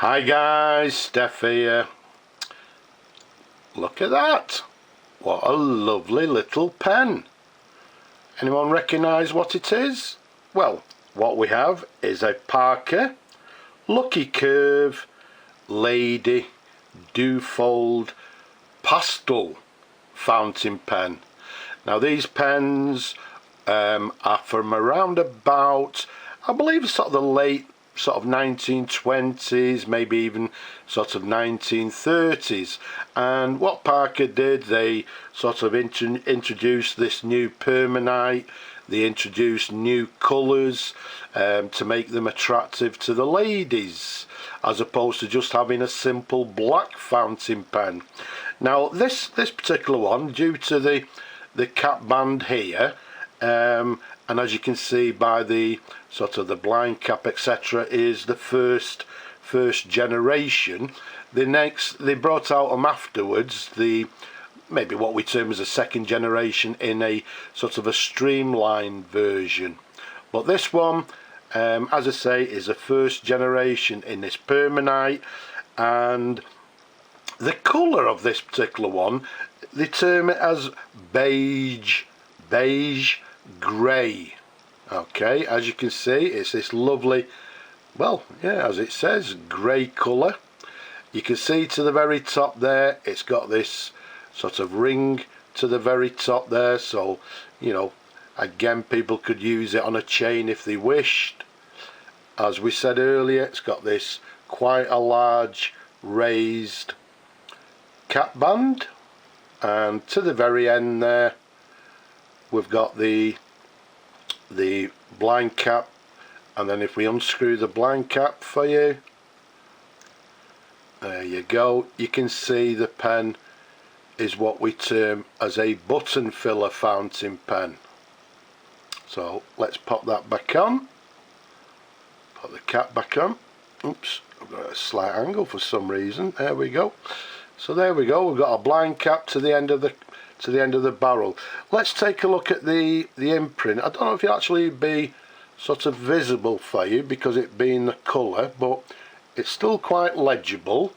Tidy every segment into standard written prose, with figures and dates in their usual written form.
Hi guys, Steph here. Look at that. What a lovely little pen. Anyone recognise what it is? Well, what we have is a Parker Lucky Curve Lady Duofold Pastel fountain pen. Now these pens are from around about, I believe, sort of the late 1920s, maybe even 1930s. And what Parker did, they introduced this new permanite. They introduced new colours to make them attractive to the ladies, as opposed to just having a simple black fountain pen. Now this particular one, due to the cap band here, and as you can see by the the blind cap, etc., is the first generation. They brought out them afterwards, maybe what we term as a second generation, in a a streamlined version. But this one, as I say, is a first generation in this permanite, and the colour of this particular one, they term it as beige grey. Okay, as you can see, it's this lovely, well, yeah, as it says, grey colour. You can see to the very top there, it's got this ring to the very top there, so again, people could use it on a chain if they wished. As we said earlier, it's got this quite a large raised cap band, and to the very end there we've got the blind cap. And then if we unscrew the blind cap for you, there you go, you can see the pen is what we term as a button filler fountain pen. So let's pop that back on, put the cap back on. Oops, I've got a slight angle for some reason. There we go. So there we go, we've got a blind cap to the end of the barrel. Let's take a look at the imprint. I don't know if it'll actually be visible for you because it being the colour, but it's still quite legible.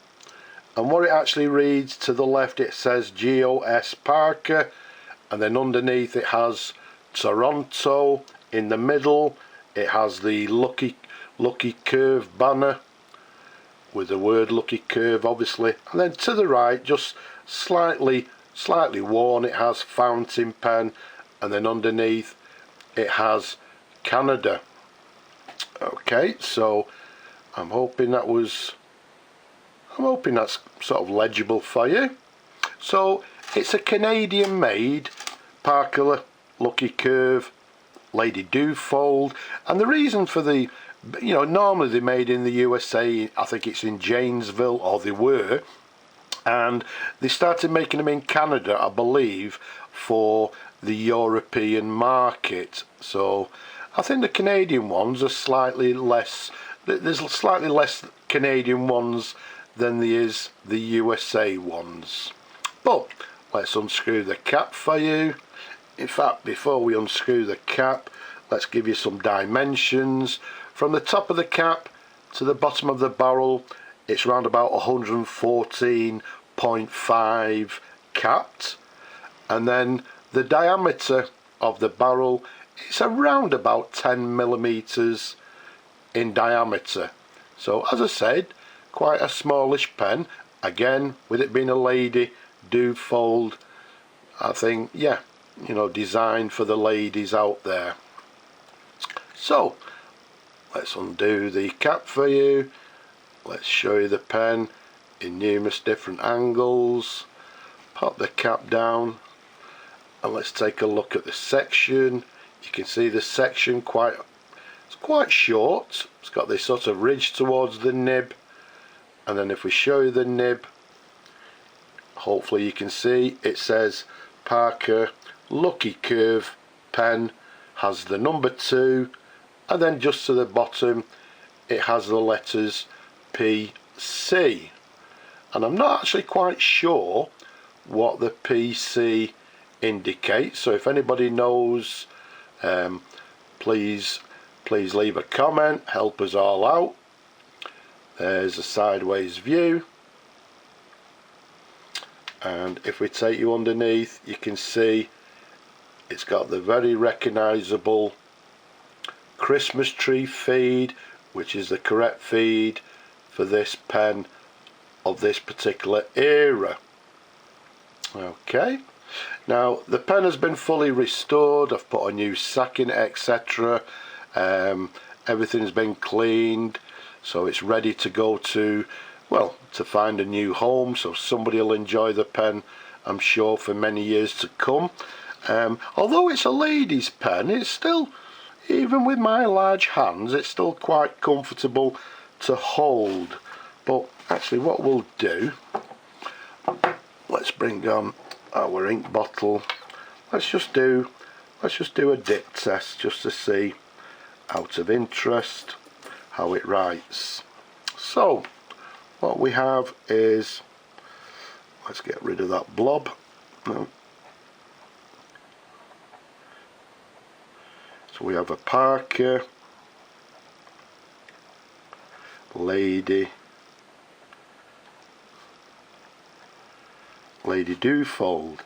And what it actually reads, to the left it says GOS Parker, and then underneath it has Toronto. In the middle it has the Lucky Curve banner with the word Lucky Curve, obviously, and then to the right, just slightly worn, it has fountain pen, and then underneath it has Canada. Okay, so I'm hoping that's legible for you. So it's a Canadian made Parker Lucky Curve Lady Duofold, and the reason for the, normally they're made in the USA, I think it's in Janesville, or they were, and they started making them in Canada, I believe, for the European market. So I think the Canadian ones are slightly less, there's slightly less Canadian ones than there is the USA ones. But let's unscrew the cap for you. In fact, before we unscrew the cap, let's give you some dimensions. From the top of the cap to the bottom of the barrel, it's around about 114.5 capped, and then the diameter of the barrel, it's around about 10 millimeters in diameter. So as I said, quite a smallish pen. Again, with it being a Lady Duofold, I think, yeah, designed for the ladies out there. So let's undo the cap for you. Let's show you the pen in numerous different angles. Pop the cap down, and let's take a look at the section. You can see the section it's quite short. It's got this ridge towards the nib, and then if we show you the nib, hopefully you can see it says Parker Lucky Curve pen, has the number 2, and then just to the bottom it has the letters PC, and I'm not actually quite sure what the PC indicates, so if anybody knows, please leave a comment, help us all out. There's a sideways view, and if we take you underneath, you can see it's got the very recognisable Christmas tree feed, which is the correct feed for this pen of this particular era. Okay, now the pen has been fully restored. I've put a new sack in it, etc. Everything's been cleaned, so it's ready to go to, well, to find a new home, so somebody will enjoy the pen, I'm sure, for many years to come. Although it's a lady's pen, it's still, even with my large hands, it's still quite comfortable to hold. But actually what we'll do, let's bring on our ink bottle. Let's just do a dip test just to see, out of interest, how it writes. So what we have is, let's get rid of that blob. So we have a Parker, Lady Duofold,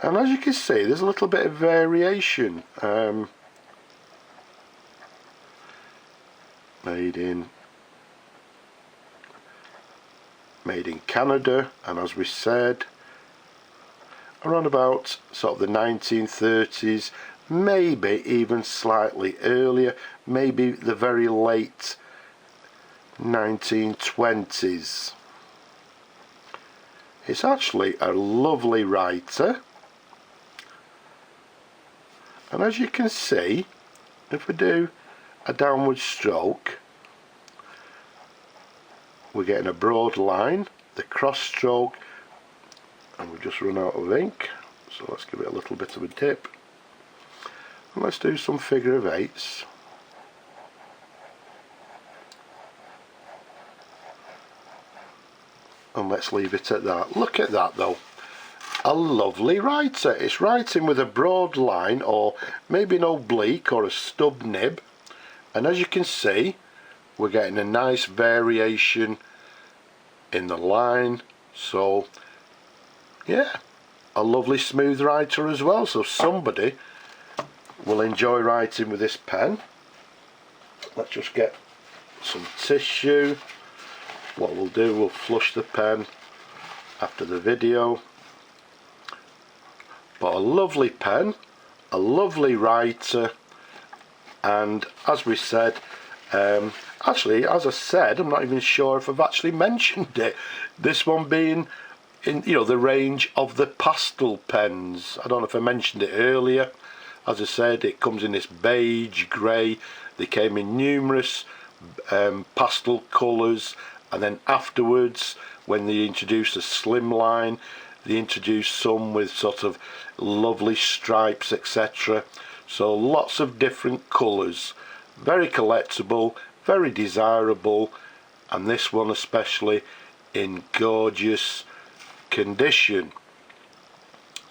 and as you can see, there's a little bit of variation. Made in Canada, and as we said, around about sort of the 1930s, maybe even slightly earlier, maybe the very late 1920s. It's actually a lovely writer, and as you can see, if we do a downward stroke, we're getting a broad line, the cross stroke, and we've just run out of ink, so let's give it a little bit of a dip, and let's do some figure of eights. And let's leave it at that. Look at that though, a lovely writer. It's writing with a broad line, or maybe an oblique or a stub nib, and as you can see, we're getting a nice variation in the line. So yeah, a lovely smooth writer as well, so somebody will enjoy writing with this pen. Let's just get some tissue. What we'll do, we'll flush the pen after the video. But a lovely pen, a lovely writer, and as we said, actually, as I said, I'm not even sure if I've actually mentioned it, this one being in, you know, the range of the pastel pens. I don't know if I mentioned it earlier. As I said, it comes in this beige grey. They came in numerous pastel colours, and then afterwards, when they introduced a slim line, they introduced some with sort of lovely stripes, etc. So lots of different colours, very collectible, very desirable, and this one especially in gorgeous condition.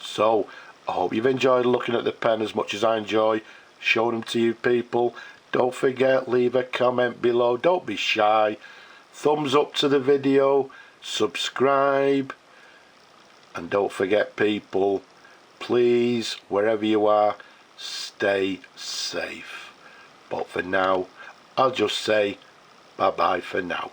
So I hope you've enjoyed looking at the pen as much as I enjoy showing them to you people. Don't forget, leave a comment below, don't be shy, thumbs up to the video, subscribe, and don't forget people, please, wherever you are, stay safe. But for now, I'll just say bye bye for now.